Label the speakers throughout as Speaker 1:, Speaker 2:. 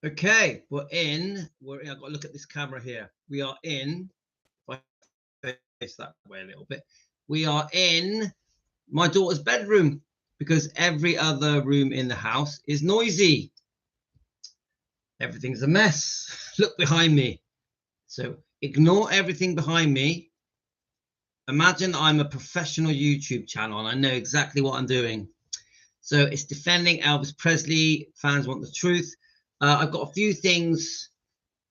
Speaker 1: Okay, I've got to look at this camera here. We are in, if I face that way a little bit, we are in my daughter's bedroom because every other room in the house is noisy. Everything's a mess. Look behind me. So ignore everything behind me. Imagine I'm a professional YouTube channel and I know exactly what I'm doing. So it's Defending Elvis Presley. Fans want the truth. I've got a few things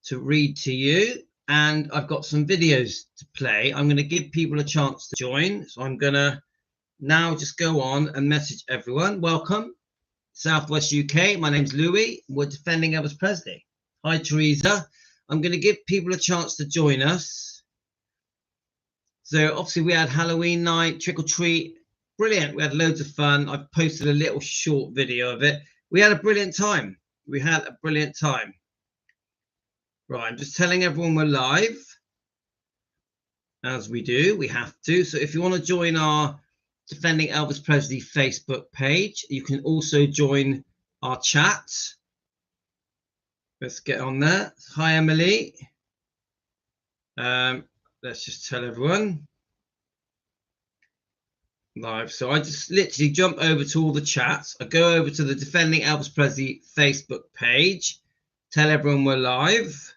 Speaker 1: to read to you, and I've got some videos to play. I'm going to give people a chance to join. So I'm going to now just go on and message everyone. Welcome, Southwest UK. My name's Louis. We're Defending Elvis Presley. Hi, Teresa. I'm going to give people a chance to join us. So obviously we had Halloween night, trick or treat. Brilliant. We had loads of fun. I've posted a little short video of it. We had a brilliant time. Right, I'm just telling everyone we're live. As we do, we have to. So if you want to join our Defending Elvis Presley Facebook page, you can also join our chat. Let's get on there. Hi, Emily. Let's just tell everyone. Live. So I just literally jump over to all the chats. I go over to the Defending Elvis Presley Facebook page, tell everyone we're live.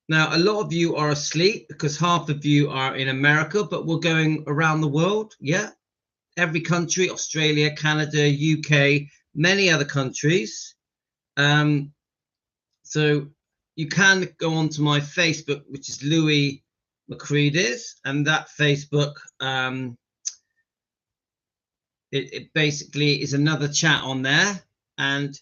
Speaker 1: Now, a lot of you are asleep because half of you are in America, but we're going around the world. Yeah. Every country, Australia, Canada, UK, many other countries. So you can go onto my Facebook, which is Louis Macreadis, and that Facebook, it basically is another chat on there, and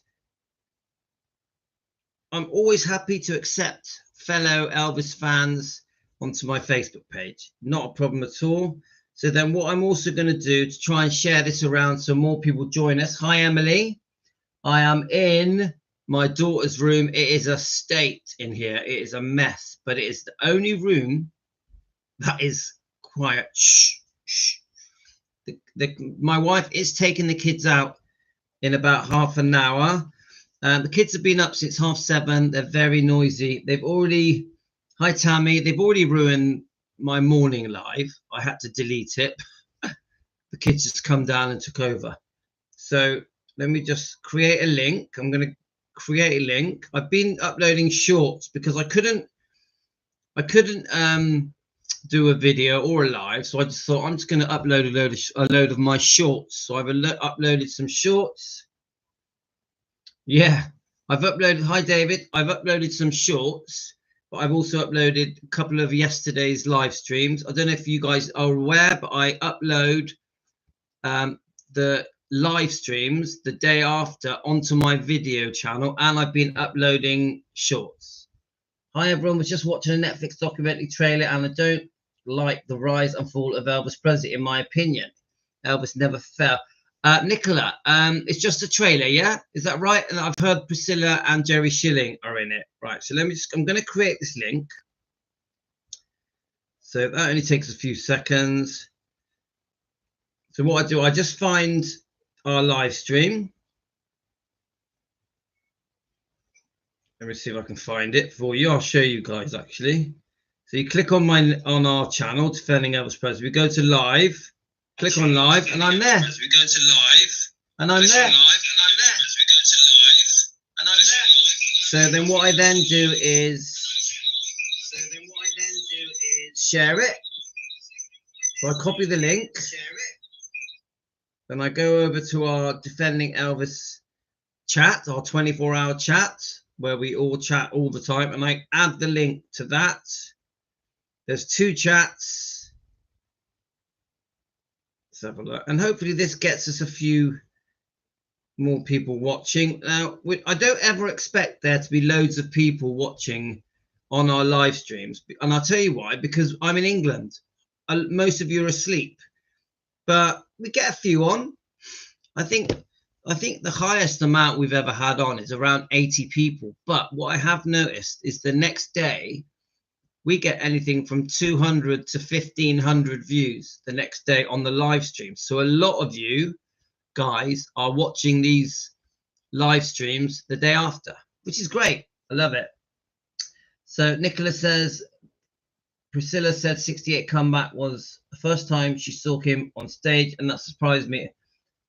Speaker 1: I'm always happy to accept fellow Elvis fans onto my Facebook page. Not a problem at all. So then what I'm also going to do to try and share this around so more people join us. Hi, Emily. I am in my daughter's room. It is a state in here. It is a mess, but it is the only room that is quiet. Shh, shh. My wife is taking the kids out in about half an hour. The kids have been up since 7:30. They're very noisy. Hi Tammy, they've already ruined my morning live. I had to delete it. The kids just come down and took over. So let me just create a link. I'm going to create a link. I've been uploading shorts because I couldn't do a video or a live, so I just thought I'm just going to upload a load of my shorts. So I've uploaded some shorts. Yeah, I've uploaded. Hi David, I've uploaded some shorts, but I've also uploaded a couple of yesterday's live streams. I don't know if you guys are aware, but I upload the live streams the day after onto my video channel, and I've been uploading shorts. Hi everyone, was just watching a Netflix documentary trailer, and I don't like the rise and fall of Elvis Presley. In my opinion, Elvis never fell. Nicola, it's just a trailer, yeah? Is that right? And I've heard Priscilla and Jerry Schilling are in it. Right, so I'm going to create this link. So that only takes a few seconds. So what I do, I just find our live stream. Let me see if I can find it for you. I'll show you guys actually. So you click on our channel, Defending Elvis Presley. We go to live, click on live, and I'm there. We go to live, and I'm there. So then what I then do is share it. So I copy the link. Then I go over to our Defending Elvis chat, our 24-hour chat, where we all chat all the time, and I add the link to that. There's 2 chats. Let's have a look, and hopefully this gets us a few more people watching. Now, I don't ever expect there to be loads of people watching on our live streams, and I'll tell you why, because I'm in England. Most of you are asleep, but we get a few on. I think the highest amount we've ever had on is around 80 people. But what I have noticed is the next day we get anything from 200 to 1,500 views the next day on the live stream. So a lot of you guys are watching these live streams the day after. which is great. I love it. So Nicola says, Priscilla said 68 comeback was the first time she saw him on stage, and that surprised me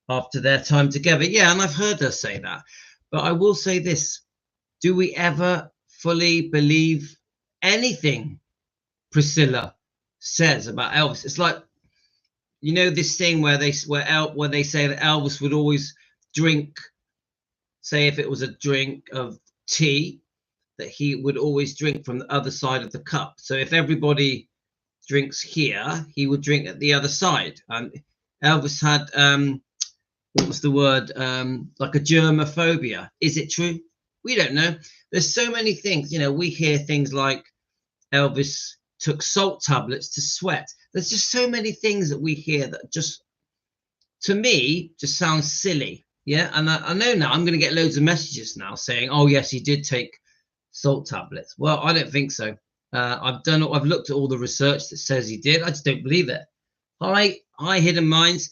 Speaker 1: after their time together. Yeah, and I've heard her say that. But I will say this. Do we ever fully believe anything Priscilla says about Elvis? It's like, you know, this thing where they say that Elvis would always drink, say if it was a drink of tea, that he would always drink from the other side of the cup. So if everybody drinks here, he would drink at the other side. Elvis had what was the word, like a germophobia. Is it true? We don't know. There's so many things, you know. We hear things like Elvis took salt tablets to sweat. There's just so many things that we hear that just, to me, just sounds silly. Yeah, and I know now I'm going to get loads of messages now saying, oh yes, he did take salt tablets. Well, I don't think so. I've looked at all the research that says he did. I just don't believe it. Hi Hidden Minds.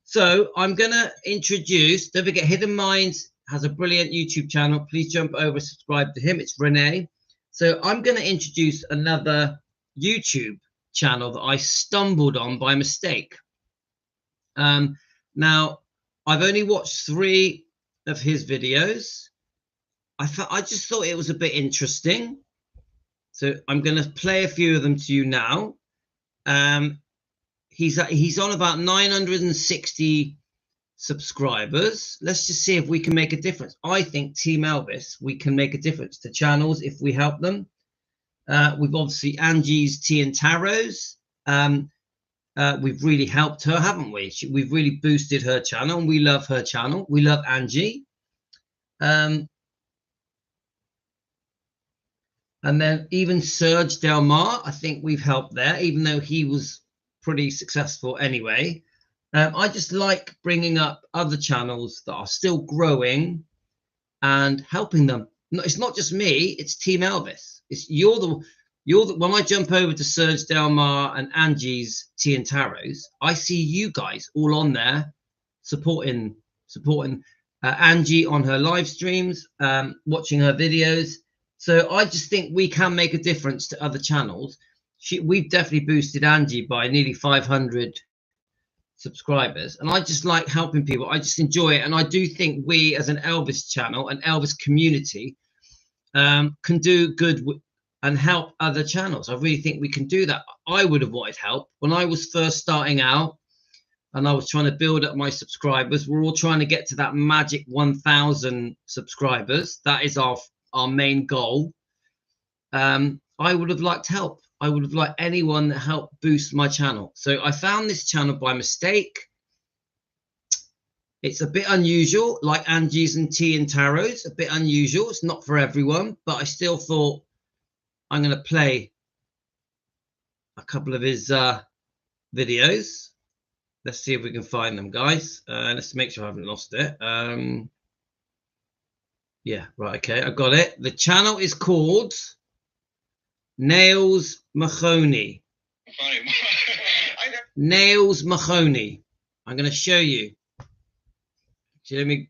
Speaker 1: So I'm gonna introduce, don't forget, Hidden Minds has a brilliant YouTube channel. Please jump over, subscribe to him. It's Renee. So I'm gonna introduce another YouTube channel that I stumbled on by mistake. Now I've only watched 3 of his videos. I just thought it was a bit interesting, so I'm going to play a few of them to you now. He's on about 960 subscribers. Let's just see if we can make a difference. I think Team Elvis, we can make a difference to channels if we help them. We've obviously Angie's Tea and Tarots. We've really helped her, haven't we? We've really boosted her channel, and we love her channel. We love Angie. And then even Serge Delmar, I think we've helped there, even though he was pretty successful anyway. I just like bringing up other channels that are still growing and helping them. It's not just me, it's Team Elvis. It's you're the when I jump over to Serge Delmar and Angie's Tea and Tarots, I see you guys all on there supporting Angie on her live streams, watching her videos. So I just think we can make a difference to other channels. We've definitely boosted Angie by nearly 500 subscribers, and I just like helping people. I just enjoy it, and I do think we, as an Elvis channel, an Elvis community, can do good and help other channels. I really think we can do that. I would have wanted help when I was first starting out, and I was trying to build up my subscribers. We're all trying to get to that magic 1,000 subscribers. That is our main goal. I would have liked help. I would have liked anyone that helped boost my channel. So I found this channel by mistake. It's a bit unusual, like Angie's and Tea and Tarots, a bit unusual. It's not for everyone, but I still thought I'm going to play a couple of his videos. Let's see if we can find them, guys. Let's make sure I haven't lost it. Yeah, right, okay, I got it. The channel is called Nails Mahoney. Nails Mahoney. I'm going to show you. So let me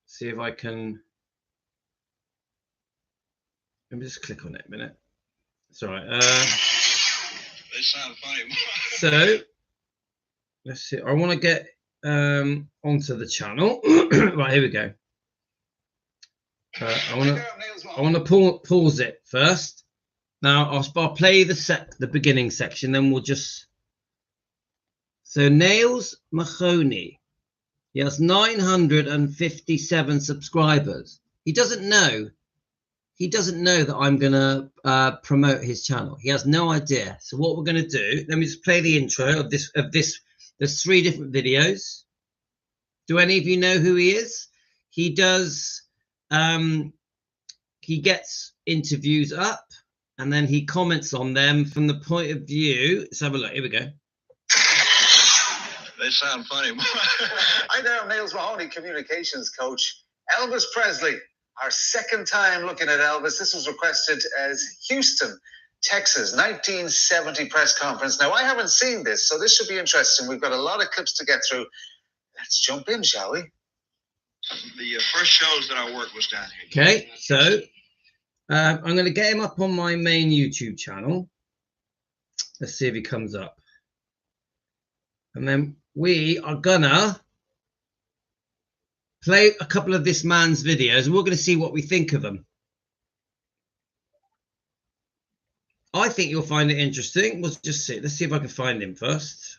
Speaker 1: see if I can. Let me just click on it a minute. It's all right.
Speaker 2: They sound funny.
Speaker 1: So let's see. I want to get onto the channel. Right, here we go. I want to pause it first. Now I'll play the beginning section, then we'll just. So Nails Mahoney, he has 957 subscribers. He doesn't know that I'm gonna promote his channel. He has no idea. So what we're gonna do? Let me just play the intro of this. There's 3 different videos. Do any of you know who he is? He does. He gets interviews up, and then he comments on them from the point of view. Let's have a look. Here we go.
Speaker 2: They sound funny. Hi there, I'm Nails Mahoney, communications coach. Elvis Presley, our second time looking at Elvis. This was requested as Houston, Texas, 1970 press conference. Now, I haven't seen this, so this should be interesting. We've got a lot of clips to get through. Let's jump in, shall we? The first shows that I worked was down here.
Speaker 1: Okay, so I'm going to get him up on my main YouTube channel. Let's see if he comes up. And then we are gonna play a couple of this man's videos, and we're going to see what we think of them. I think you'll find it interesting. We'll just see. Let's see if I can find him first.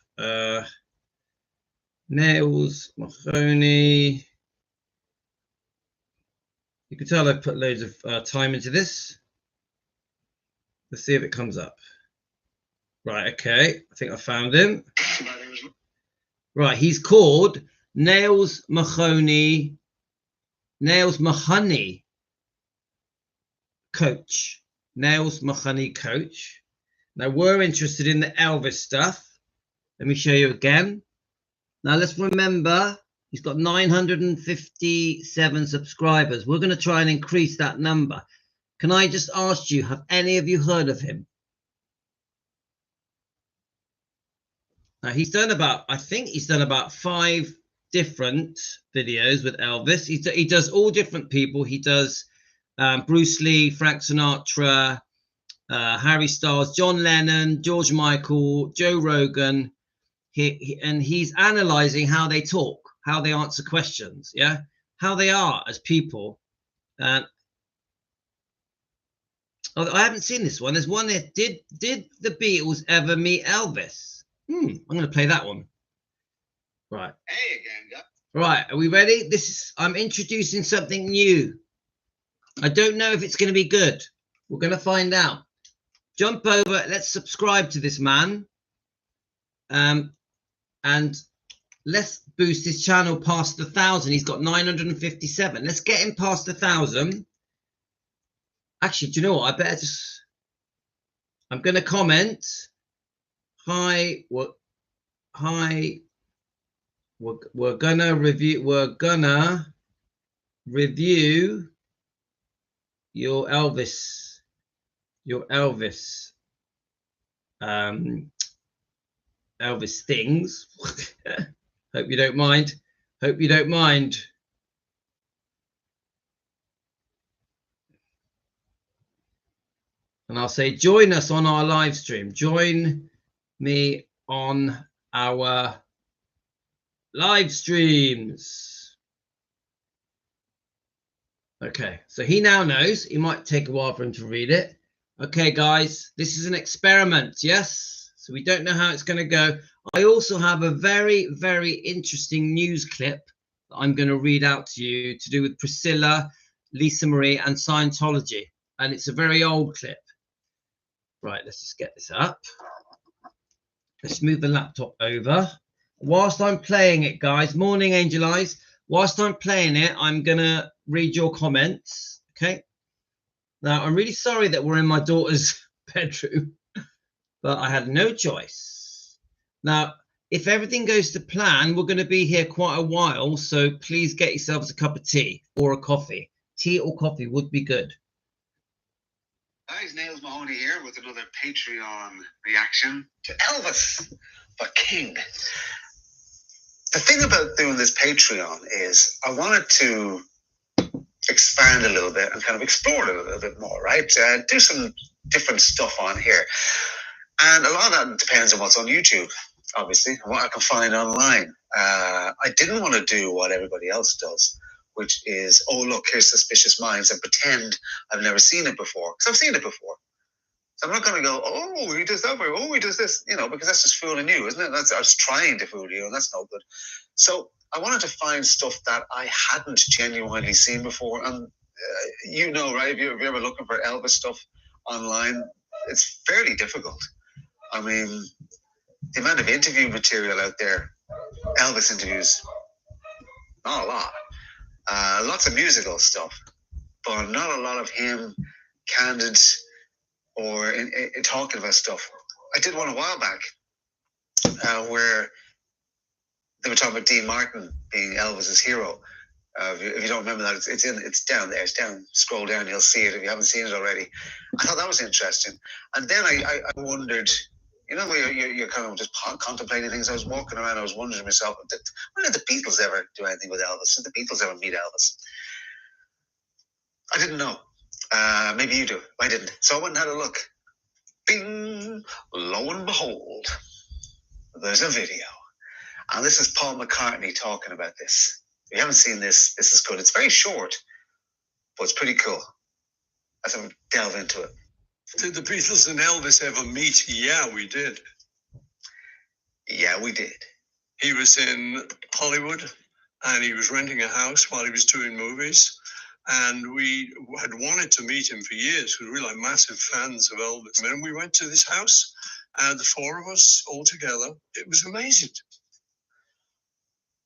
Speaker 1: Nails, Mahoney. You can tell I've put loads of time into this. Let's see if it comes up. Right, okay. I think I found him. Right, he's called Nails Mahoney Coach. Nails Mahoney Coach. Now, we're interested in the Elvis stuff. Let me show you again. Now, let's remember, he's got 957 subscribers. We're going to try and increase that number. Can I just ask you, have any of you heard of him? Now, he's done about, I think he's done about 5 different videos with Elvis. He does all different people. He does Bruce Lee, Frank Sinatra, Harry Styles, John Lennon, George Michael, Joe Rogan. And he's analyzing how they talk, how they answer questions, yeah, how they are as people. I haven't seen this one. There's one that did the Beatles ever meet Elvis? I'm going to play that one. Right.
Speaker 2: Hey again, guys.
Speaker 1: Right. Are we ready? I'm introducing something new. I don't know if it's going to be good. We're going to find out. Jump over. Let's subscribe to this man. And let's boost his channel past 1,000. He's got 957. Let's get him past 1,000. Actually, do you know what? I better just. I'm going to comment. Hi. We're gonna review. We're gonna review your Elvis. Elvis things. Hope you don't mind. Hope you don't mind. And I'll say, join us on our live stream. Join me on our live streams. Okay, so he now knows. It might take a while for him to read it. Okay, guys, this is an experiment, yes? So we don't know how it's going to go. I also have a very, very interesting news clip that I'm going to read out to you to do with Priscilla, Lisa Marie, and Scientology. And it's a very old clip. Right, let's just get this up. Let's move the laptop over. Whilst I'm playing it, guys, morning, Angel Eyes. Whilst I'm playing it, I'm going to read your comments, okay? Now, I'm really sorry that we're in my daughter's bedroom, but I had no choice. Now, if everything goes to plan, we're going to be here quite a while, so please get yourselves a cup of tea or a coffee. Tea or coffee would be good.
Speaker 2: Guys, Nails Mahoney here with another Patreon reaction to Elvis, the King. The thing about doing this Patreon is I wanted to expand a little bit and kind of explore it a little bit more, right? Do some different stuff on here. And a lot of that depends on what's on YouTube, obviously, and what I can find online. I didn't want to do what everybody else does, which is, oh, look, here's Suspicious Minds, and pretend I've never seen it before. Because I've seen it before. So I'm not going to go, oh, he does that, or oh, he does this, because that's just fooling you, isn't it? I was trying to fool you, and that's no good. So I wanted to find stuff that I hadn't genuinely seen before. And right, if you're ever looking for Elvis stuff online, it's fairly difficult. I mean, the amount of interview material out there, Elvis interviews, not a lot. Lots of musical stuff, but not a lot of him candid or in talking about stuff. I did one a while back where they were talking about Dean Martin being Elvis's hero. If you don't remember that, it's down there. It's down. Scroll down, you'll see it if you haven't seen it already. I thought that was interesting. And then I wondered, You know, you're kind of just contemplating things. I was walking around, I was wondering to myself, when did the Beatles ever do anything with Elvis? Did the Beatles ever meet Elvis? I didn't know. Maybe you do. I didn't. So I went and had a look. Bing! Lo and behold, there's a video. And this is Paul McCartney talking about this. If you haven't seen this, this is good. It's very short, but it's pretty cool. Let's delve into it.
Speaker 3: Did the Beatles and Elvis ever meet? Yeah, we did.
Speaker 2: Yeah, we did.
Speaker 3: He was in Hollywood and he was renting a house while he was doing movies. And we had wanted to meet him for years. We were like massive fans of Elvis. And we went to this house, the four of us all together. It was amazing.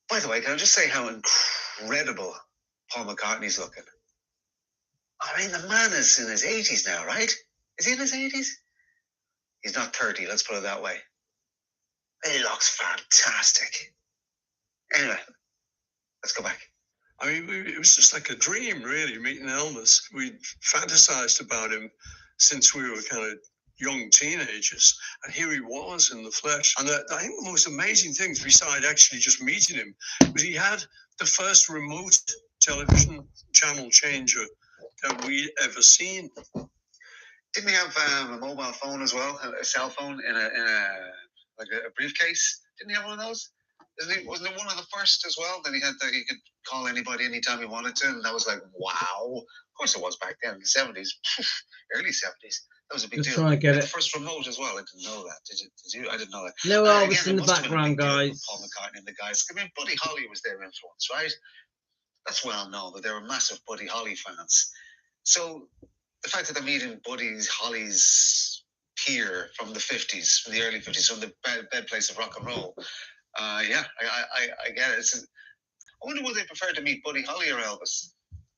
Speaker 2: By the way, can I just say how incredible Paul McCartney's looking? I mean, the man is in his 80s now, right? Is he in his 80s? He's not 30, let's put it that way. He looks fantastic. Anyway, let's go back.
Speaker 3: I mean, it was just like a dream, really, meeting Elvis. We fantasized about him since we were kind of young teenagers. And here he was in the flesh. And I think the most amazing thing, besides actually just meeting him, was he had the first remote television channel changer that we'd ever seen.
Speaker 2: Didn't he have a mobile phone as well, a cell phone in a briefcase? Didn't he have one of those? Wasn't it one of the first as well? Then he could call anybody anytime he wanted to, and that was like, wow. Of course it was back then in the 70s, early 70s. That was a big deal.
Speaker 1: Trying to get it.
Speaker 2: The first remote as well. I didn't know that. Did you? I didn't know that.
Speaker 1: No Elvis in the background, guys.
Speaker 2: Paul McCartney and the guys. I mean, Buddy Holly was their influence, right? That's well known that they were massive Buddy Holly fans. So the fact that they're meeting Buddy Holly's peer from the 50s, from the early 50s, from the birthplace of rock and roll. Yeah, I get it. I wonder would they prefer to meet Buddy Holly or Elvis?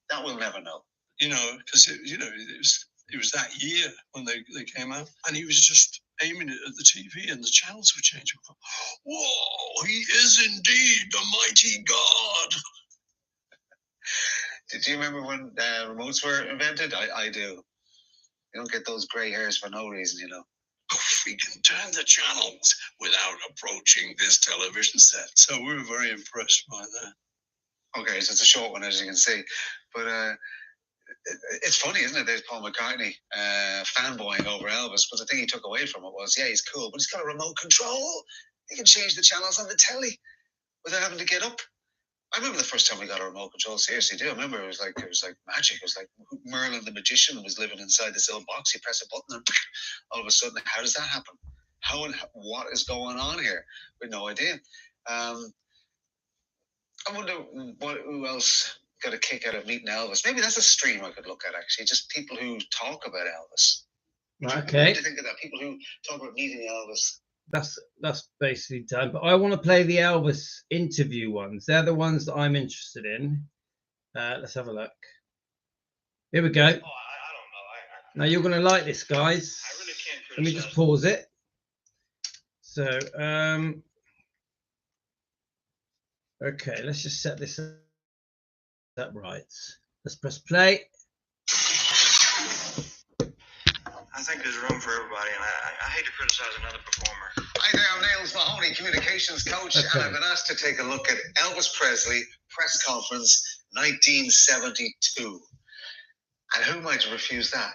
Speaker 2: That we'll never know.
Speaker 3: You know, because it was that year when they came out, and he was just aiming it at the TV, and the channels were changing. Whoa, he is indeed the mighty God.
Speaker 2: Did you remember when remotes were invented? I do. You don't get those gray hairs for no reason, you know.
Speaker 3: We can turn the channels without approaching this television set. So we were very impressed by that.
Speaker 2: Okay, so it's a short one, as you can see. But it's funny, isn't it? There's Paul McCartney fanboying over Elvis. But the thing he took away from it was, yeah, he's cool, but he's got a remote control. He can change the channels on the telly without having to get up. I remember the first time we got a remote control. Seriously, do. I remember it was like magic. It was like Merlin the magician was living inside this little box. You press a button, and all of a sudden, how does that happen? How and what is going on here? We had no idea. I wonder who else got a kick out of meeting Elvis. Maybe that's a stream I could look at. Actually, just people who talk about Elvis.
Speaker 1: Okay.
Speaker 2: What do you think of that? People who talk about meeting Elvis.
Speaker 1: That's basically done. But I want to play the Elvis interview ones. They're the ones that I'm interested in. Let's have a look. Here we go.
Speaker 4: Oh, I don't know.
Speaker 1: Now you're going to like this, guys.
Speaker 4: I really can't criticize.
Speaker 1: Let me just pause it. So, okay, let's just set this up right. Let's press play.
Speaker 4: I think there's room for everybody, and I hate to criticize another performer.
Speaker 2: Hi there, I'm Nails Mahoney, communications coach,
Speaker 1: Okay.
Speaker 2: and I've been asked to take a look at Elvis Presley press conference 1972. And who might refuse that?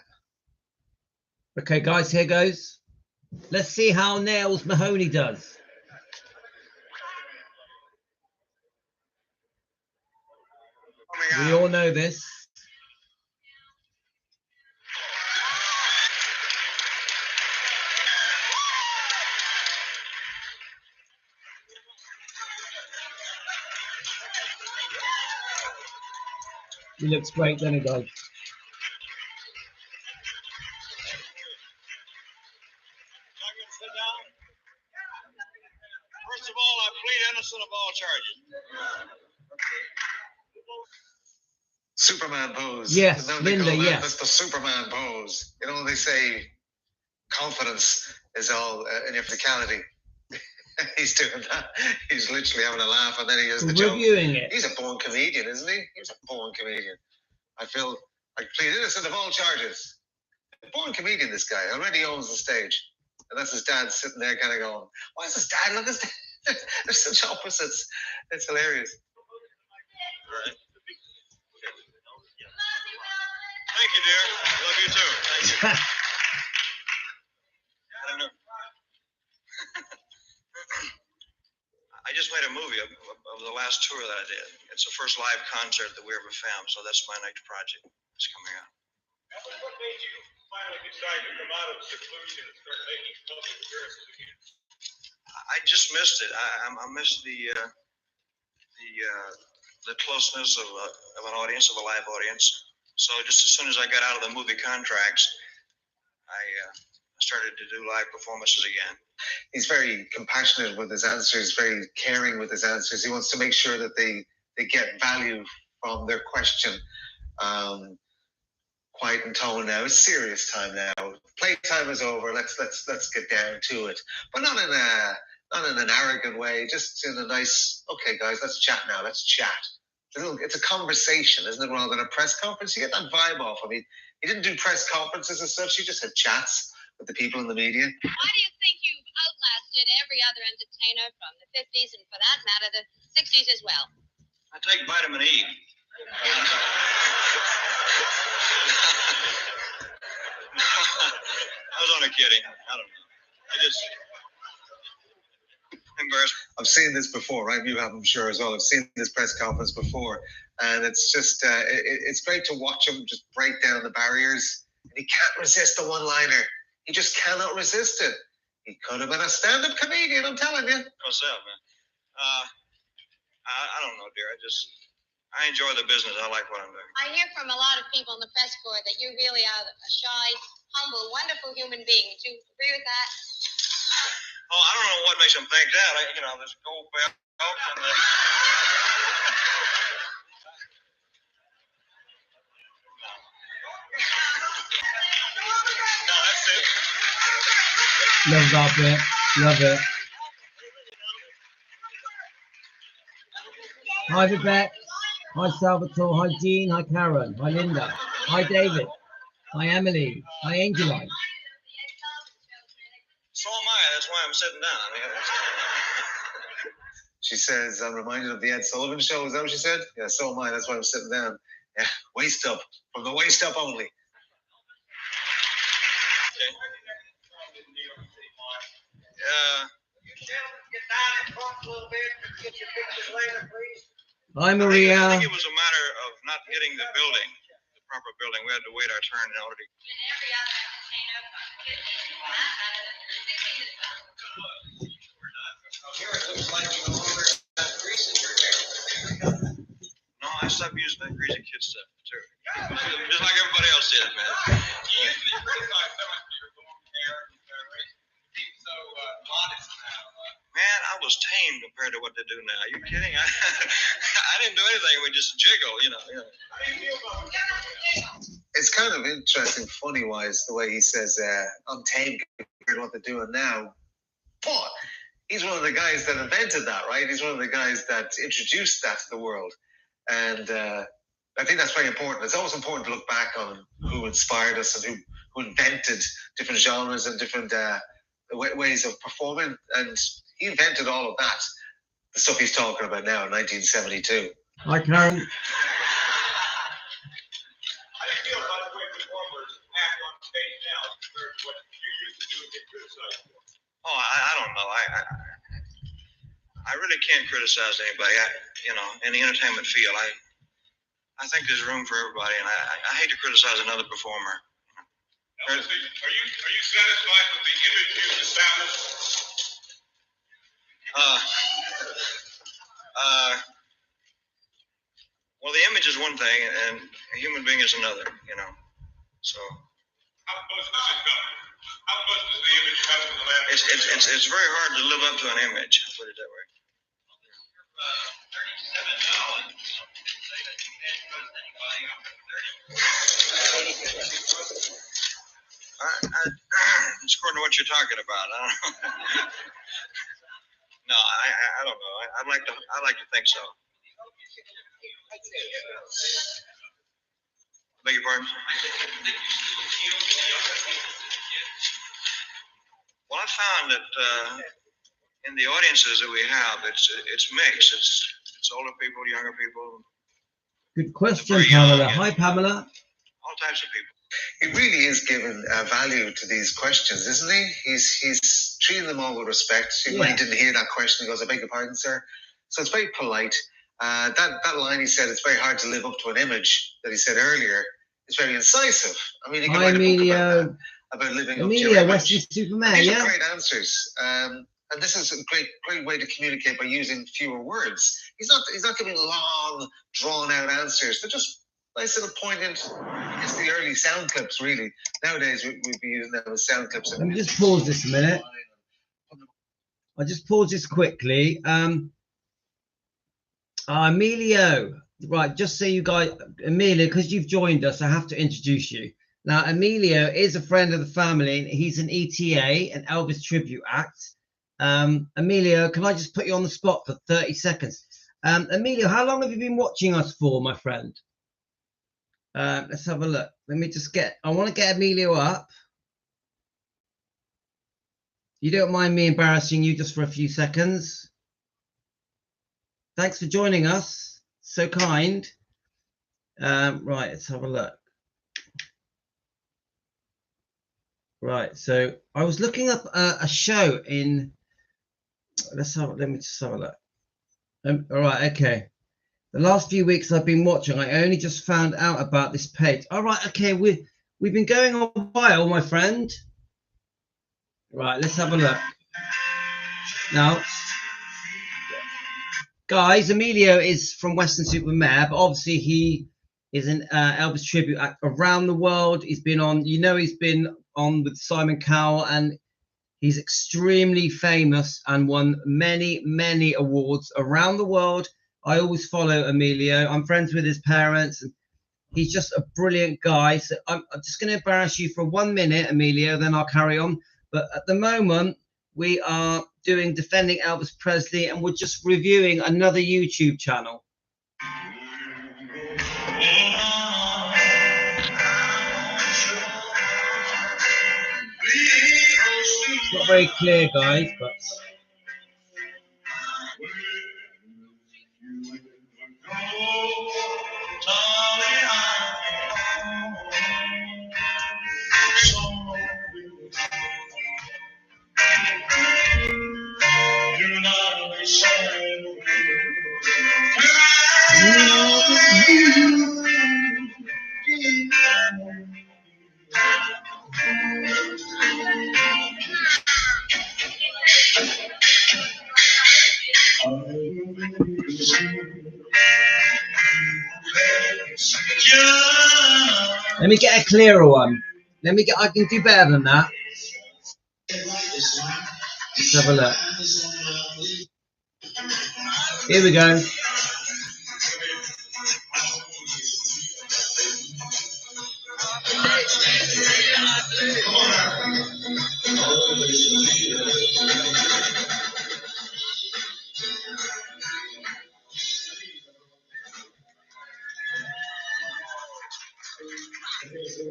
Speaker 1: Okay, guys, here goes. Let's see how Nails Mahoney does. We all know this. He looks great, doesn't he, guys?
Speaker 4: First of all, I plead innocent of all charges.
Speaker 2: Superman pose.
Speaker 1: Yes,
Speaker 2: Isn't that what they
Speaker 1: Linda,
Speaker 2: call that?
Speaker 1: yes.
Speaker 2: That's the Superman pose. You know, they say confidence is all in your physicality. He's doing that. He's literally having a laugh, and then he has the joke.
Speaker 1: Reviewing it.
Speaker 2: He's a born comedian, isn't he? He's a born comedian. I feel I plead innocent of all charges. A born comedian, this guy already owns the stage. And that's his dad sitting there kind of going, why is his dad? Look, his dad. They're such opposites. It's hilarious.
Speaker 4: Right. Thank you, dear. Love you too. Thank you. I don't know. I just made a movie of the last tour that I did. It's the first live concert that we ever filmed, so that's my next project. It's coming out.
Speaker 5: What made you finally decide to come out of seclusion and start making public appearances again?
Speaker 4: I just missed it. I missed the closeness of an audience, of a live audience. So just as soon as I got out of the movie contracts, I started to do live performances again.
Speaker 2: He's very compassionate with his answers, very caring with his answers. He wants to make sure that they get value from their question. Quiet in tone now. It's serious time now. Playtime is over. Let's get down to it, but not in an arrogant way. Just in a nice, okay, guys, let's chat now. Let's chat. It's a conversation, isn't it? Rather than a press conference. You get that vibe off of him. He didn't do press conferences as such. He just had chats with the people in the media.
Speaker 6: Why do you think you've outlasted every other entertainer from the 50s and, for that matter, the 60s as well?
Speaker 4: I take vitamin E. I was only kidding. I don't know. I just embarrassed.
Speaker 2: I've seen this before, right? You have, I'm sure, as well. I've seen this press conference before, and it's just it's great to watch him just break down the barriers. And he can't resist the one-liner. He just cannot resist it. He could have been a stand-up comedian, I'm telling you.
Speaker 4: What's up, man? I don't know, dear. I enjoy the business. I like what I'm doing.
Speaker 6: I hear from a lot of people in the press corps that you really are a shy, humble, wonderful human being. Do you agree with that?
Speaker 4: Oh, I don't know what makes them think that. This gold belt and the... No, that's it.
Speaker 1: Love that bit. Love it. Hi, Vivek. Hi, Salvatore. Hi, Jean. Hi, Karen. Hi, Linda. Hi, David. Hi, Emily. Hi, Angeline.
Speaker 4: So am I. That's why I'm sitting down.
Speaker 2: She says, I'm reminded of the Ed Sullivan Show. Is that what she said? Yeah, so am I. That's why I'm sitting down. Yeah, waist up. From the waist up only.
Speaker 4: Okay.
Speaker 1: Hi, Maria.
Speaker 4: I think it was a matter of not getting the building, the proper building. We had to wait our turn in order to... No, I stopped using that greasy kid stuff, too. Just like everybody else did, man. Man, I was tame compared to what they do now. Are you kidding? I didn't do anything. We just jiggle,
Speaker 2: It's kind of interesting, funny-wise, the way he says, I'm tame compared to what they're doing now. But he's one of the guys that invented that, right? He's one of the guys that introduced that to the world. And I think that's very important. It's always important to look back on who inspired us and who invented different genres and different ways of performing. And he invented all of that, the stuff he's talking about now in 1972.
Speaker 1: Hi, Karen.
Speaker 4: Oh, I don't know. I really can't criticize anybody. In the entertainment field, I think there's room for everybody, and I hate to criticize another performer.
Speaker 5: Are you satisfied with the image you've established?
Speaker 4: Well, the image is one thing, and a human being is another. So.
Speaker 5: How close does it come? How close does the image come to the last?
Speaker 4: It's very hard to live up to an image. I'll put it that way. It's according to what you're talking about. I don't know. No, I don't know. I'd like to think so. Beg your pardon? Well, I found that in the audiences that we have, it's mixed. It's older people, younger people.
Speaker 1: Good question, Pamela. Hi, Pamela.
Speaker 4: All types of people.
Speaker 2: He really is giving value to these questions, isn't he? He's treating them all with respect. When he didn't hear that question, he goes, "I beg your pardon, sir." So it's very polite. That line he said, "It's very hard to live up to an image," that he said earlier, is very incisive. I mean, you can write a book about living up to your image.
Speaker 1: Western Superman,
Speaker 2: these are great answers. And this is a great way to communicate by using fewer words. He's not giving long, drawn-out answers. They're just nice little poignant. I guess the early sound clips, really. Nowadays, we'd be using them as sound clips.
Speaker 1: Let me just pause this a minute. I'll just pause this quickly. Emilio, right, just so you guys, Emilio, because you've joined us, I have to introduce you. Now, Emilio is a friend of the family. He's an ETA, an Elvis tribute act. Emilio, can I just put you on the spot for 30 seconds? Emilio, how long have you been watching us for, my friend? Let's have a look. Let me just I want to get Emilio up. You don't mind me embarrassing you just for a few seconds? Thanks for joining us. So kind. Right, let's have a look. Right, so I was looking up a show in. Let me just have a look. All right, okay. The last few weeks I've been watching, I only just found out about this page. All right, okay, we've been going on a while, my friend. Right, let's have a look. Now, guys, Emilio is from Western Supermare, but obviously he is an Elvis tribute act around the world. He's been on, he's been on with Simon Cowell, and he's extremely famous and won many, many awards around the world. I always follow Emilio. I'm friends with his parents. And he's just a brilliant guy. So I'm just going to embarrass you for 1 minute, Emilio, then I'll carry on. But at the moment, we are doing Defending Elvis Presley, and we're just reviewing another YouTube channel. It's not very clear, guys, but... Let me get a clearer one. I can do better than that. Let's have a look. Here we go.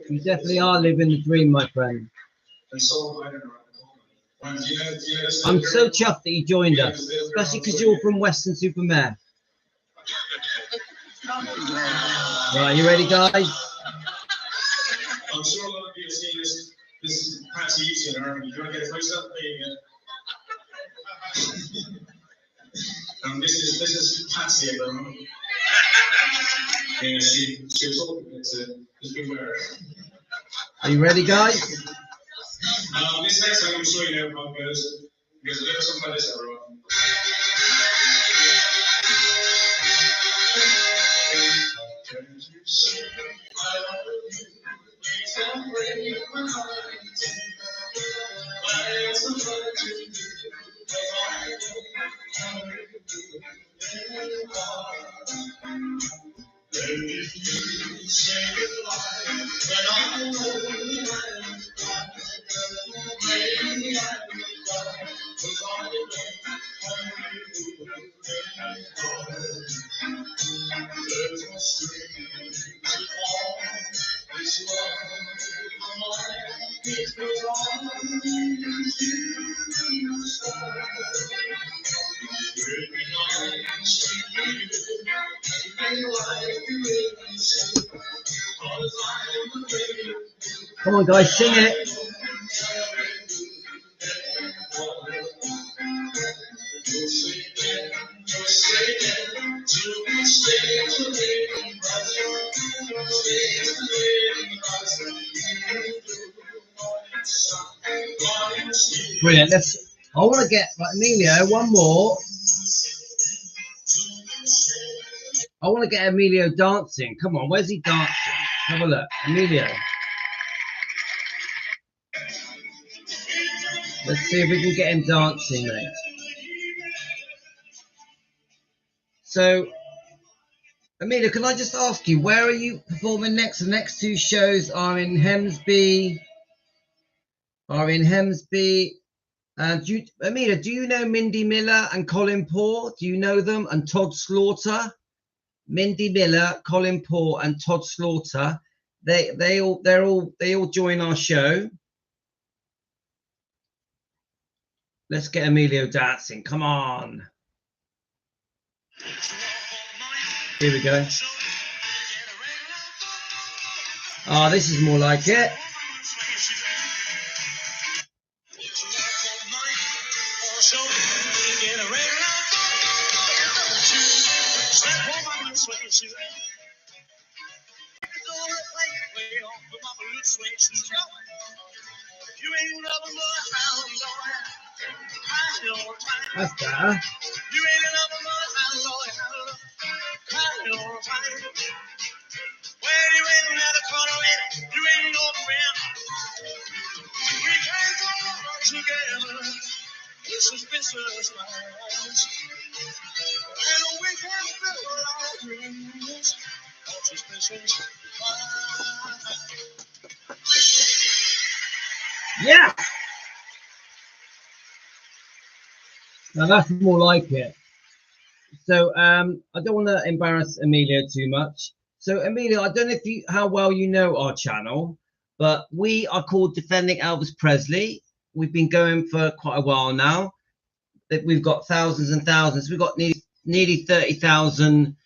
Speaker 1: You definitely are living the dream, my friend. I'm so chuffed that you joined us, especially because you're from Western Supermare. Right, you ready, guys?
Speaker 5: I'm sure a lot of you have seen this patchy eating her. You want to get close up? There you go. This is Patsy, everyone. Yeah, she was talking to beware.
Speaker 1: Are you ready, guys?
Speaker 5: This next time I'm sure you know how it goes. Because a little something like this, everyone.
Speaker 1: Come on, guys, sing it. Brilliant. I want to get, like, Emilio, one more. I want to get Emilio dancing. Come on, where's he dancing? Have a look. Emilio. Let's see if we can get him dancing, mate. So, Emilio, can I just ask you, where are you performing next? The next two shows are in Hemsby. Emilio, do you know Mindy Miller and Colin Poor? Do you know them? And Todd Slaughter? Mindy Miller, Colin Poor, and Todd Slaughter. They all join our show. Let's get Emilio dancing. Come on. Here we go. Oh, this is more like it. That's better. Yeah. Now that's more like it. So I don't want to embarrass Emilio too much. So Emilio, I don't know how well you know our channel, but we are called Defending Elvis Presley. We've been going for quite a while now. We've got thousands and thousands. We've got nearly 30,000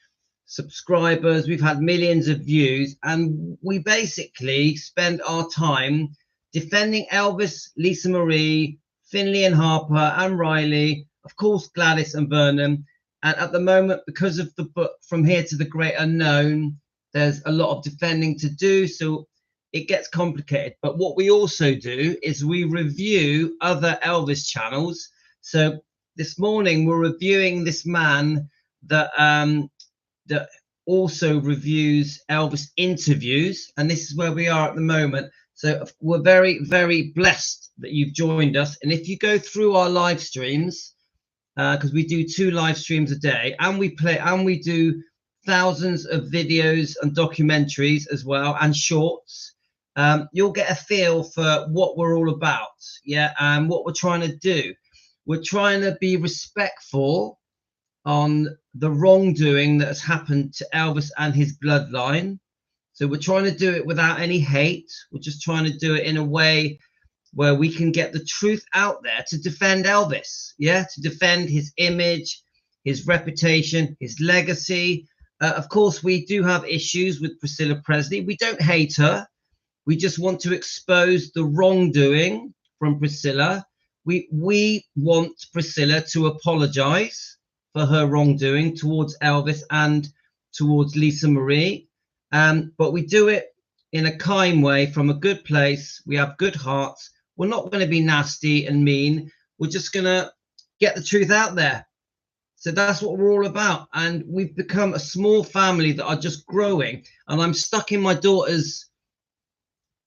Speaker 1: subscribers. We've had millions of views, and we basically spend our time defending Elvis, Lisa Marie, Finley and Harper, and Riley, of course Gladys and Vernon. And at the moment, because of the book From Here to the Great Unknown, there's a lot of defending to do, so it gets complicated. But what we also do is we review other Elvis channels. So this morning we're reviewing this man that also reviews Elvis interviews, and this is where we are at the moment. So we're very, very blessed that you've joined us. And if you go through our live streams, because we do 2 live streams a day, and we do thousands of videos and documentaries as well, and shorts, you'll get a feel for what we're all about. Yeah, and what we're trying to do. We're trying to be respectful on the wrongdoing that has happened to Elvis and his bloodline. So we're trying to do it without any hate. We're just trying to do it in a way where we can get the truth out there to defend Elvis, yeah, to defend his image, his reputation, his legacy. Of course, we do have issues with Priscilla Presley. We don't hate her. We just want to expose the wrongdoing from Priscilla. We want Priscilla to apologize for her wrongdoing towards Elvis and towards Lisa Marie. But we do it in a kind way, from a good place. We have good hearts. We're not going to be nasty and mean. We're just going to get the truth out there. So that's what we're all about. And we've become a small family that are just growing. And I'm stuck in my daughter's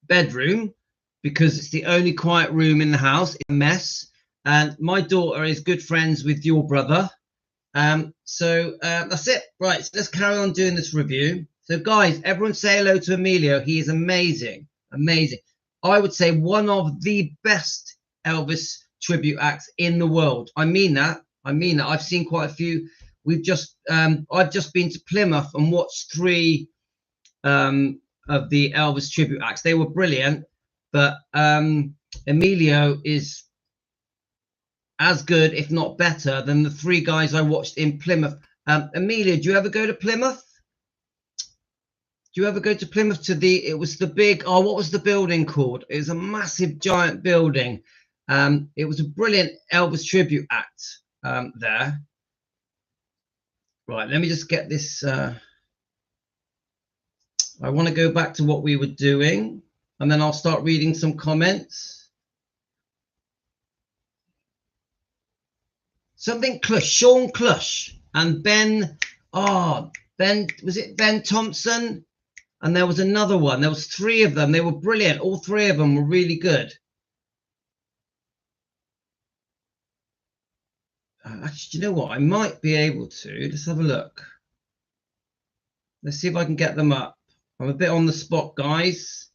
Speaker 1: bedroom because it's the only quiet room in the house. It's a mess. And my daughter is good friends with your brother. So that's it. Right, so let's carry on doing this review. So guys, everyone say hello to Emilio. He is amazing. Amazing. I would say one of the best Elvis tribute acts in the world. I mean that. I've seen quite a few. I've just been to Plymouth and watched 3 of the Elvis tribute acts. They were brilliant, but Emilio is as good, if not better, than the 3 guys I watched in Plymouth. Emilio, do you ever go to Plymouth? Do you ever go to Plymouth to it was the big, what was the building called? It was a massive, giant building. It was a brilliant Elvis tribute act there. Right, let me just get this. I want to go back to what we were doing, and then I'll start reading some comments. Something Clush, Sean Clush, and Ben, was it Ben Thompson? And there was another one. There was 3 of them. They were brilliant. All 3 of them were really good. Actually, do you know what? I might be able to. Let's have a look. Let's see if I can get them up. I'm a bit on the spot, guys.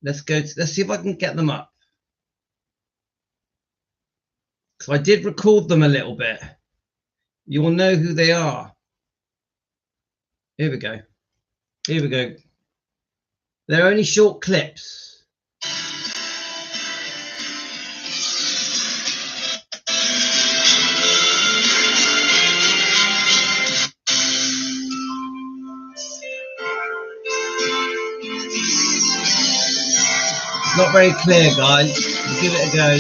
Speaker 1: Let's see if I can get them up. So I did record them a little bit. You will know who they are. Here we go. Here we go. They're only short clips. It's not very clear, guys. We'll give it a go.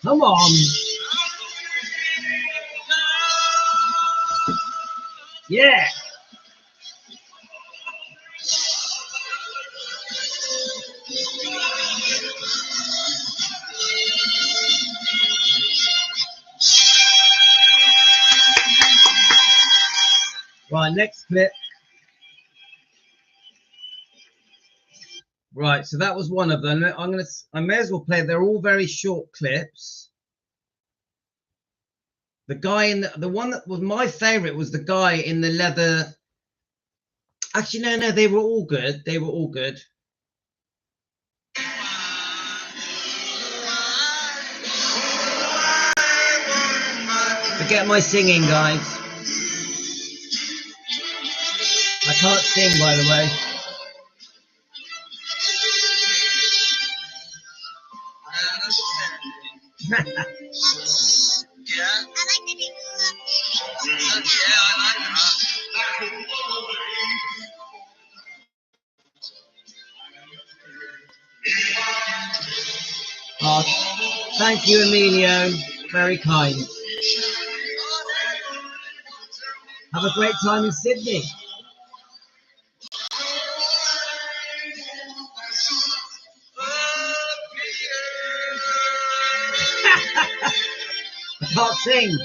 Speaker 1: Come on. Yeah. Right, next clip. Right, so that was one of them. I may as well play. They're all very short clips. The guy in the one that was my favorite was the guy in the leather. Actually, no, they were all good. They were all good. Forget my singing, guys. I can't sing, by the way. Thank you, Emilio. Very kind. Have a great time in Sydney. I can't sing.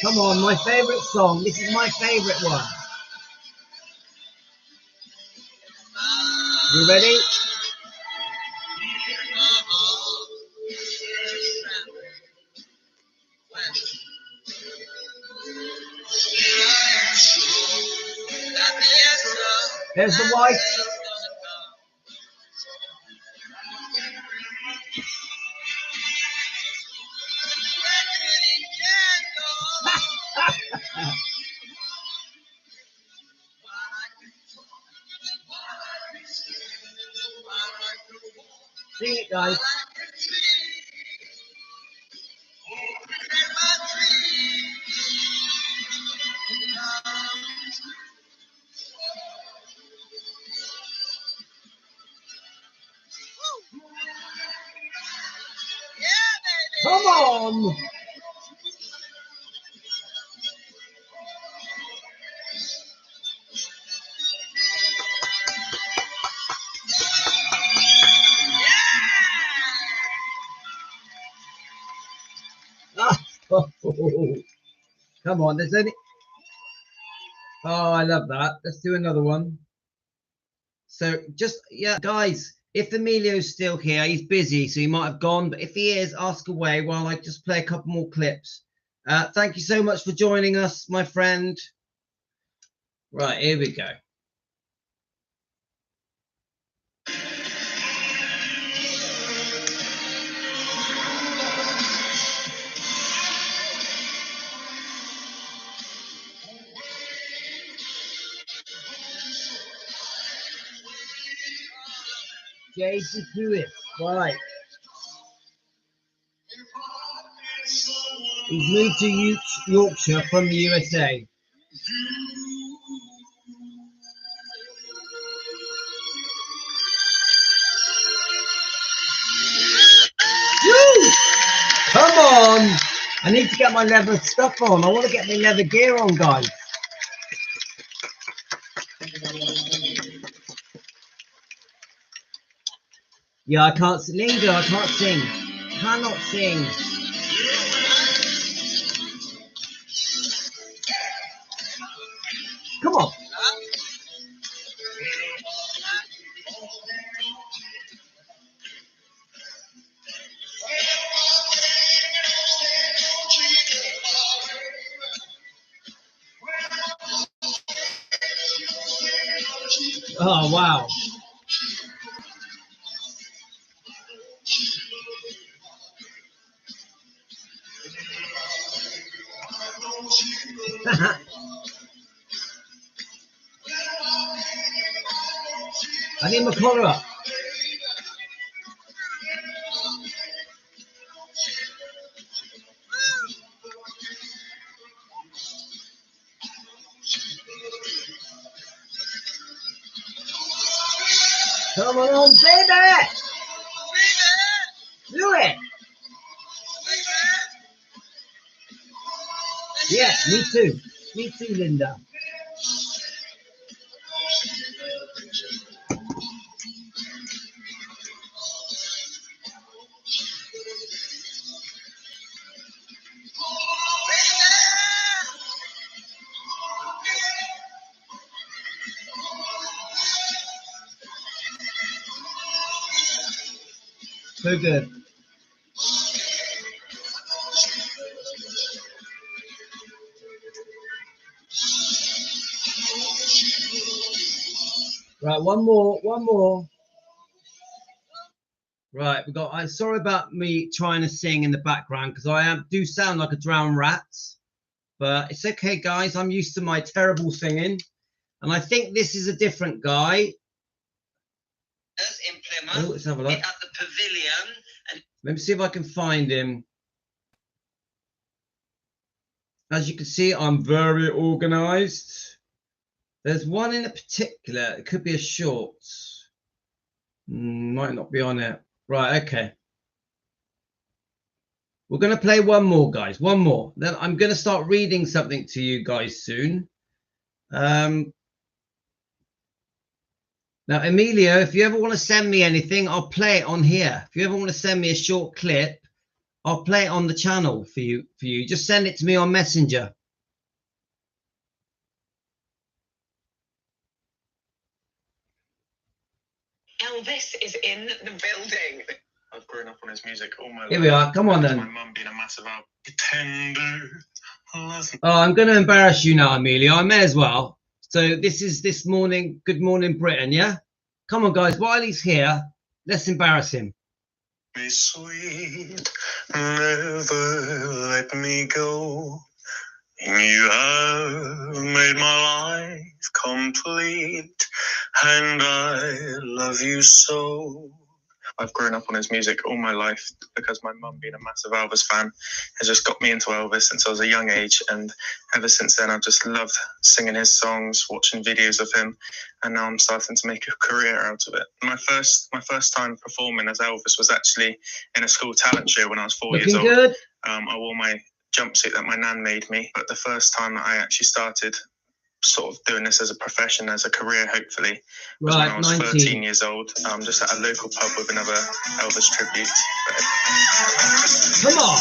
Speaker 1: Come on, my favorite song. This is my favorite one. You ready? There's the wife. guys. Come on! Oh, come on, there's only... Oh, I love that. Let's do another one. So just, yeah, guys, if Emilio's still here, he's busy, so he might have gone. But if he is, ask away while I just play a couple more clips. Thank you so much for joining us, my friend. Right, here we go. J.D. Lewis, right. He's moved to Yorkshire from the USA. Woo! Come on! I need to get my leather stuff on. I want to get my leather gear on, guys. Yeah, I can't sing. Lingo, I can't sing. Cannot sing. Come on. Oh, wow. I need my collar up. Come on, baby! Do it! Yeah, me too. Me too, Linda. So good. Right, one more. Right, we got. I'm sorry about me trying to sing in the background because I do sound like a drowned rat, but it's okay, guys. I'm used to my terrible singing, and I think this is a different guy. In Plymouth, let's have a look. At the pavilion. And let me see if I can find him. As you can see, I'm very organised. There's one in a particular. It could be a short. Might not be on it. Right, okay. We're going to play one more, guys. One more. Then I'm going to start reading something to you guys soon. Now, Emilio, if you ever want to send me anything, I'll play it on here. If you ever want to send me a short clip, I'll play it on the channel for you. Just send it to me on Messenger.
Speaker 7: Elvis is in the building. I've grown up on his music all my life.
Speaker 1: Here we are. Come on then.
Speaker 7: My mum being a massive tender.
Speaker 1: Oh, I'm going to embarrass you now, Emilio. I may as well. So this is This Morning, Good Morning Britain, yeah? Come on, guys. While he's here, let's embarrass him.
Speaker 7: Be sweet, never let me go. You have made my life complete, and I love you so.
Speaker 8: I've grown up on his music all my life because my mum, being a massive Elvis fan, has just got me into Elvis since I was a young age. And ever since then, I've just loved singing his songs, watching videos of him, and now I'm starting to make a career out of it. My first time performing as Elvis was actually in a school talent show when I was 4 years old.
Speaker 1: Good.
Speaker 8: I wore my jumpsuit that my nan made me, but the first time that I actually started sort of doing this as a profession, as a career, hopefully, was when I was 13 years old, just at a local pub with another Elvis tribute.
Speaker 1: Come on.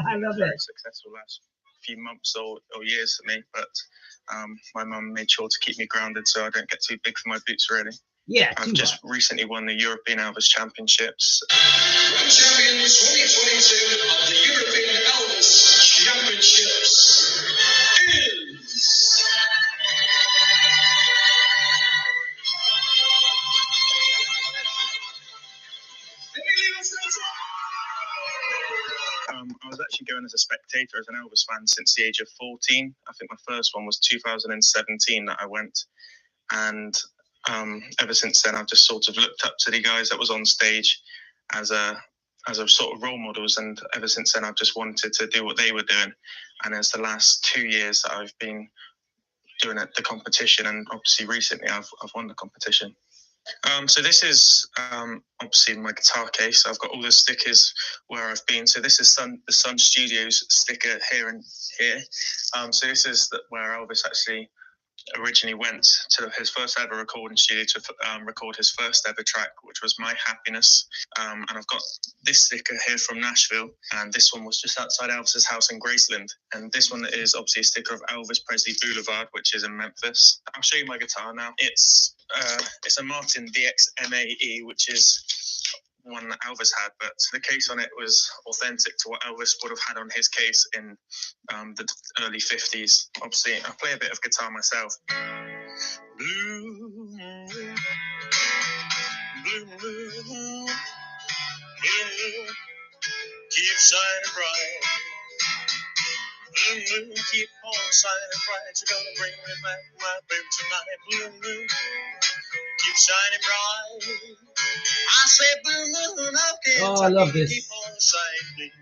Speaker 1: I love it.
Speaker 8: Very successful last few months or years for me, but my mum made sure to keep me grounded so I don't get too big for my boots, really.
Speaker 1: Yeah,
Speaker 8: I've just recently won the European Elvis Championships.
Speaker 9: Champion 2022 of the European Elvis Championships is Emilio Santoro.
Speaker 8: I was actually going as a spectator, as an Elvis fan, since the age of 14. I think my first one was 2017 that I went, and ever since then, I've just sort of looked up to the guys that was on stage as a sort of role models, and ever since then, I've just wanted to do what they were doing. And it's the last 2 years that I've been doing the competition, and obviously recently I've won the competition. So this is obviously my guitar case. I've got all the stickers where I've been. So this is the Sun Studios sticker here and here. So this is where Elvis actually originally went to his first ever recording studio to record his first ever track, which was My Happiness. And I've got this sticker here from Nashville, and this one was just outside Elvis's house in Graceland. And this one is obviously a sticker of Elvis Presley Boulevard, which is in Memphis. I'll show you my guitar now. It's a Martin DX MAE, which is one that Elvis had, but the case on it was authentic to what Elvis would have had on his case in the early 50s. Obviously, I play a bit of guitar myself. Blue moon, blue moon, keep shining bright. Blue moon, keep on shining bright. You're gonna bring me back my baby tonight. Blue moon, keep shining bright. I say blue moon up here.
Speaker 1: Oh, I love this.
Speaker 9: Keep on shining.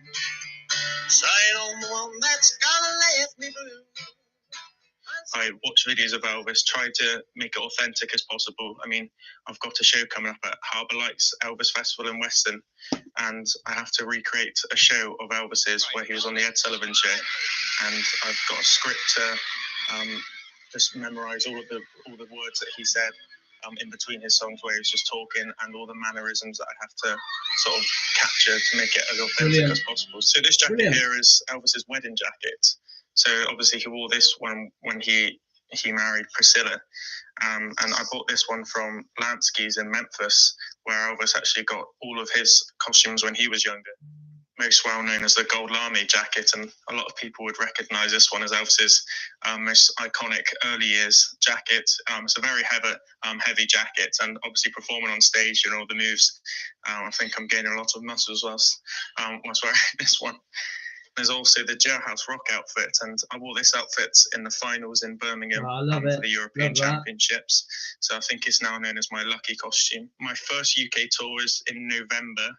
Speaker 9: Shine on the one that's gonna left me blue.
Speaker 8: I watch videos of Elvis, try to make it authentic as possible. I mean, I've got a show coming up at Harbour Lights Elvis Festival in Weston, and I have to recreate a show of Elvis's where he was on the Ed Sullivan Show, and I've got a script to just memorise all the words that he said in between his songs, where he was just talking, and all the mannerisms that I have to sort of capture to make it as authentic as possible. So this jacket here is Elvis's wedding jacket. So obviously he wore this one when he married Priscilla, and I bought this one from Lansky's in Memphis, where Elvis actually got all of his costumes when he was younger. Most well known as the Gold Army jacket, and a lot of people would recognise this one as Elvis's most iconic early years jacket. It's a very heavy jacket, and obviously performing on stage and all the moves, I think I'm gaining a lot of muscles whilst wearing this one. There's also the Jailhouse Rock outfit, and I wore this outfit in the finals in Birmingham for the European Championships. So I think it's now known as my lucky costume. My first UK tour is in November,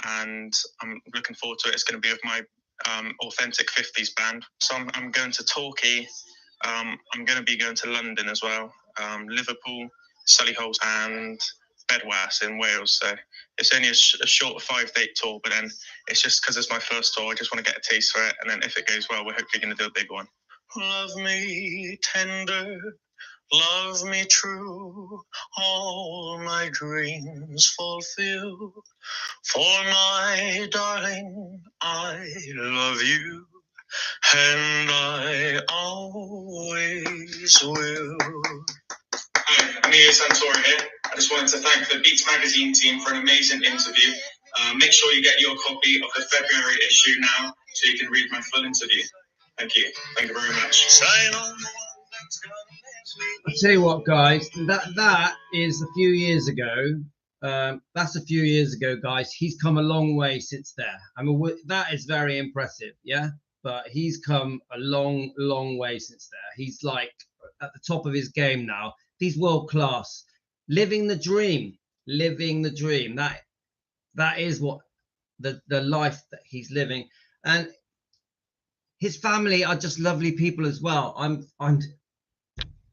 Speaker 8: and I'm looking forward to it. It's going to be with my authentic 50s band. So I'm going to Torquay. I'm going to be going to London as well, Liverpool, Solihull, and Bedwas in Wales. So it's only a short 5-date tour, but then it's just because it's my first tour, I just want to get a taste for it, and then if it goes well, we're hopefully going to do a big one. Love me tender, love me true, all my dreams fulfill. For my darling, I love you, and I always will. Hi, Emilio Santoro here. I just wanted to thank the Beats magazine team for an amazing interview. Make sure you get your copy of the February issue now so you can read my full interview. Thank you. Thank you very much.
Speaker 1: I'll tell you what, guys, that is a few years ago. That's a few years ago, guys. He's come a long way since there. I mean, that is very impressive, yeah? But he's come a long way since there. He's like at the top of his game now. He's world class, living the dream. That is what the life that he's living, and his family are just lovely people as well. I'm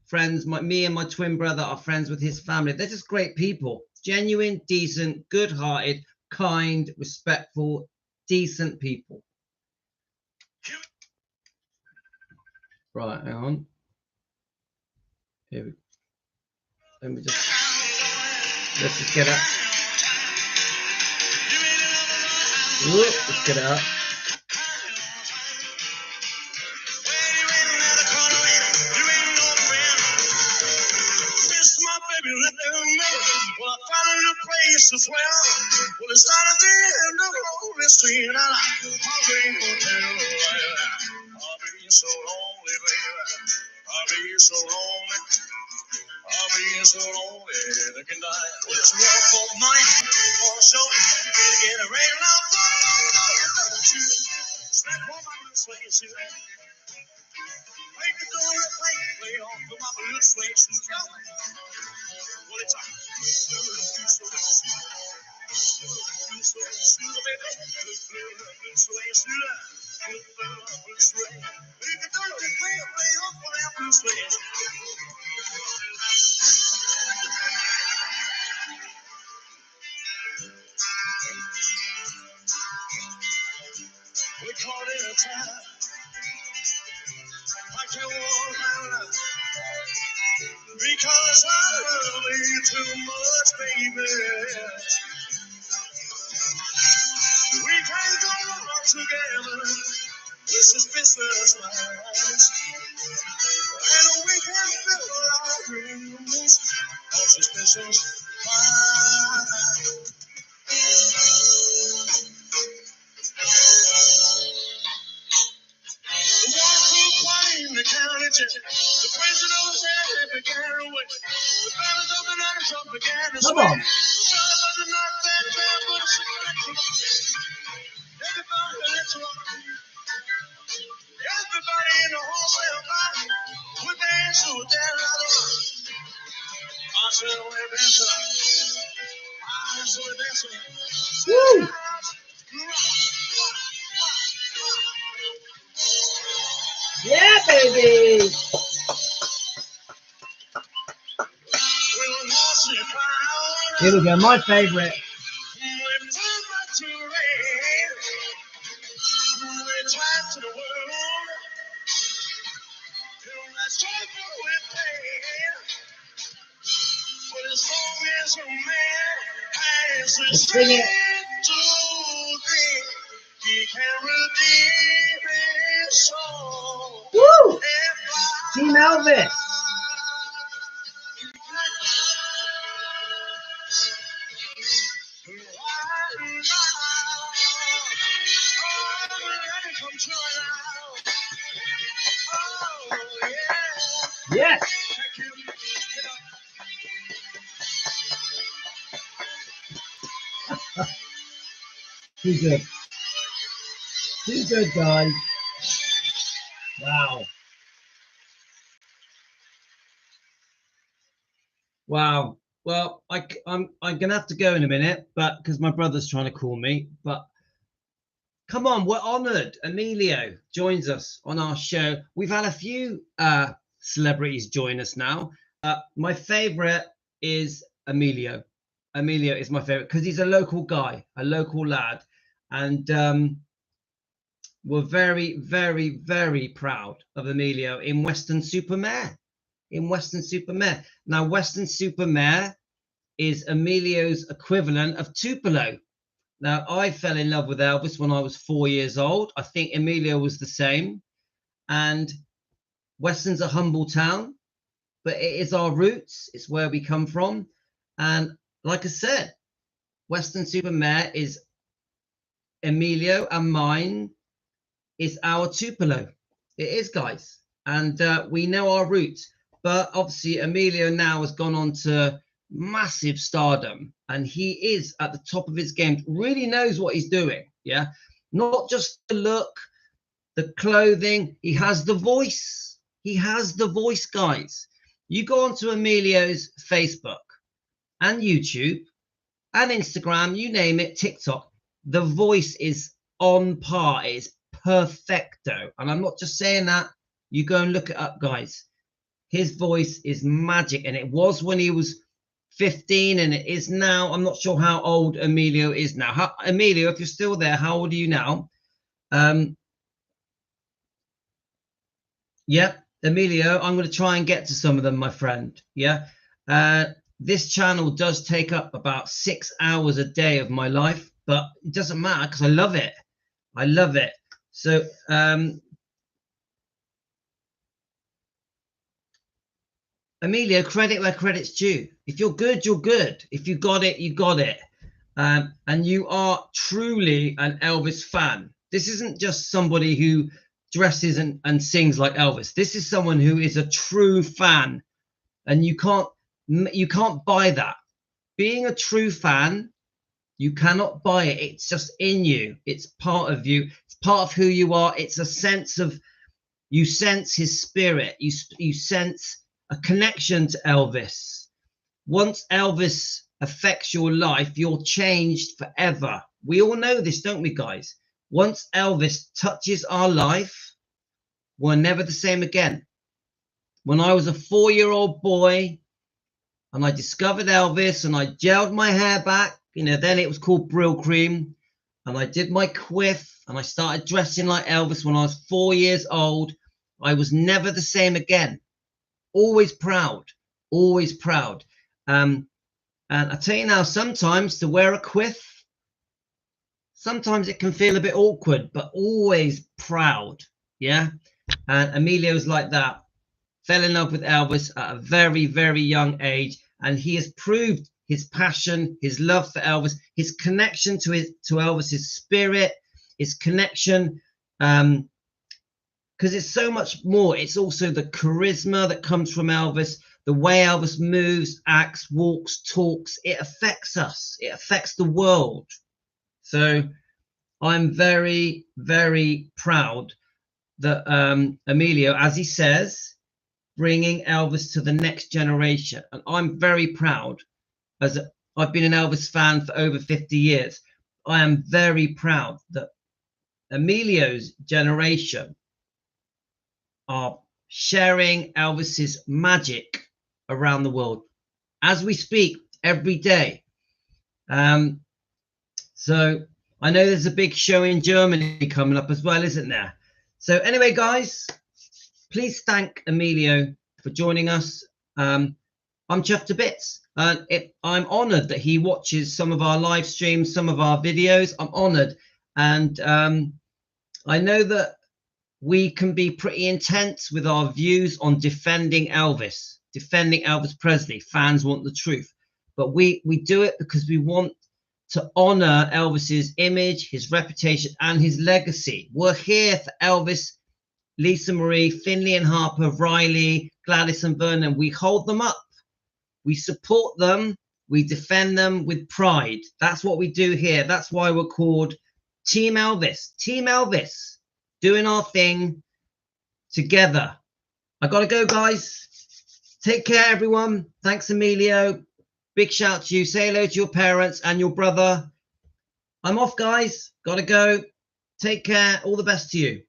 Speaker 1: friends. Me and my twin brother are friends with his family. They're just great people, genuine, decent, good-hearted, kind, respectful, decent people. Right, hang on. Here we go. Let's just get it. Let's get it up.
Speaker 9: Well, it's not at the end of the lonely street, and I'll be so lonely, baby. I'll be so lonely. I'll be so lonely, they can die. Let's walk all night, or so. Get a rain out, snap on my blue suede suit. Make the door play off of my blue suede suit. Well, it's a we caught in a trap. I can't walk around because I love you too much, baby. We can't go on together with suspicious minds, and we can fill our dreams of suspicious minds. The one who claimed the county jail, the president was there, began to wait. The banners of the night Trump began to sway. The sun of the night that bad, but a cigarette to rock. Everybody, let's rock. Everybody in the wholesale line would dance to a damn out of rock. I said, oh, hey, dancer. I said, oh, dancer. Woo!
Speaker 1: Yeah, baby. Here we go, my favorite. Let's sing it. Woo! Team Elvis. Yes. Too good. Too good, guys. Wow. Wow. Well, I'm gonna have to go in a minute, but because my brother's trying to call me. But come on, we're honoured. Emilio joins us on our show. We've had a few celebrities join us now. My favourite is Emilio. Emilio is my favourite because he's a local guy, a local lad, and we're very, very, very proud of Emilio in Weston-super-Mare. Now, Weston-super-Mare is Emilio's equivalent of Tupelo. Now, I fell in love with Elvis when I was 4 years old. I think Emilio was the same. And Weston's a humble town, but it is our roots. It's where we come from. And like I said, Weston-super-Mare is Emilio, and mine is our Tupelo. It is, guys. And we know our roots. But obviously, Emilio now has gone on to massive stardom, and he is at the top of his game. Really knows what he's doing. Yeah, not just the look, the clothing. He has the voice. He has the voice, guys. You go onto Emilio's Facebook and YouTube and Instagram, you name it, TikTok. The voice is on par. It's perfecto. And I'm not just saying that. You go and look it up, guys. His voice is magic. And it was when he was 15 and it is now. I'm not sure how old Emilio is now. Emilio, if you're still there, how old are you now? Yeah, Emilio, I'm going to try and get to some of them, my friend. Yeah. This channel does take up about 6 hours a day of my life, but it doesn't matter because I love it. I love it. So, Emilio, credit where credit's due. If you're good, you're good. If you got it, you got it. And you are truly an Elvis fan. This isn't just somebody who dresses and sings like Elvis. This is someone who is a true fan, and you can't buy that. Being a true fan, you cannot buy it. It's just in you. It's part of you. It's part of who you are. It's a sense of, you sense his spirit. You sense a connection to Elvis. Once Elvis affects your life, you're changed forever. We all know this, don't we, guys? Once Elvis touches our life, we're never the same again. When I was a 4-year-old boy and I discovered Elvis and I gelled my hair back, you know, then it was called Brill Cream, and I did my quiff and I started dressing like Elvis when I was 4 years old, I was never the same again. Always proud, always proud. And I tell you now, sometimes to wear a quiff, sometimes it can feel a bit awkward, but always proud. Yeah. And Emilio's like that. Fell in love with Elvis at a very, very young age. And he has proved his passion, his love for Elvis, his connection to Elvis's spirit, his connection, because it's so much more. It's also the charisma that comes from Elvis, the way Elvis moves, acts, walks, talks. It affects us. It affects the world. So I'm very, very proud that Emilio, as he says, bringing Elvis to the next generation. And I'm very proud, as I've been an Elvis fan for over 50 years. I am very proud that Emilio's generation are sharing Elvis's magic around the world as we speak every day. So I know there's a big show in Germany coming up as well, isn't there? So anyway, guys, please thank Emilio for joining us. I'm chuffed to bits. I'm honoured that he watches some of our live streams, some of our videos. I'm honoured. And I know that we can be pretty intense with our views on defending Elvis Presley. Fans want the truth. But we do it because we want to honour Elvis's image, his reputation, and his legacy. We're here for Elvis, Lisa Marie, Finley and Harper, Riley, Gladys and Vernon. We hold them up. We support them. We defend them with pride. That's what we do here. That's why we're called Team Elvis. Team Elvis. Doing our thing together. I got to go, guys. Take care, everyone. Thanks, Emilio. Big shout to you. Say hello to your parents and your brother. I'm off, guys. Got to go. Take care. All the best to you.